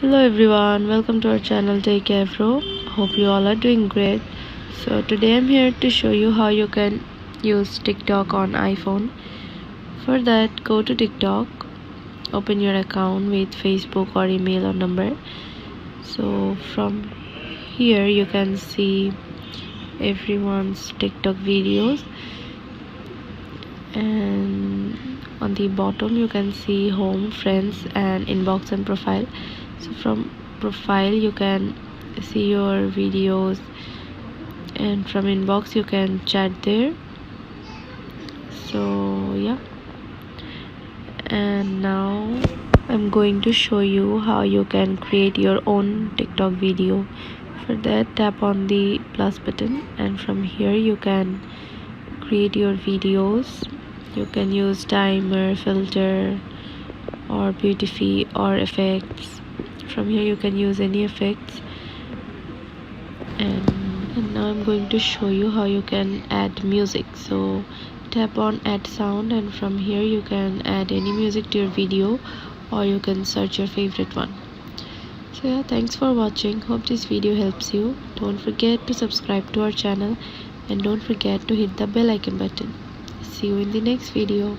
Hello everyone, welcome to our channel Techavro. Hope you all are doing great. So today I'm here to show you how you can use TikTok on iPhone. For that, go to TikTok, open your account with Facebook or email or number. So from here you can see everyone's TikTok videos, and on the bottom you can see home, friends and inbox and profile. So from profile you can see your videos, and from inbox you can chat there. So yeah, and now I'm going to show you how you can create your own TikTok video. For that, tap on the plus button, and from here you can create your videos. You can use timer, filter or beautify or effects. From here you can use any effects, and now I'm going to show you how you can add music. So tap on add sound, and from here you can add any music to your video, or you can search your favorite one. So yeah, thanks for watching. Hope this video helps you. Don't forget to subscribe to our channel, and don't forget to hit the bell icon button. See you in the next video.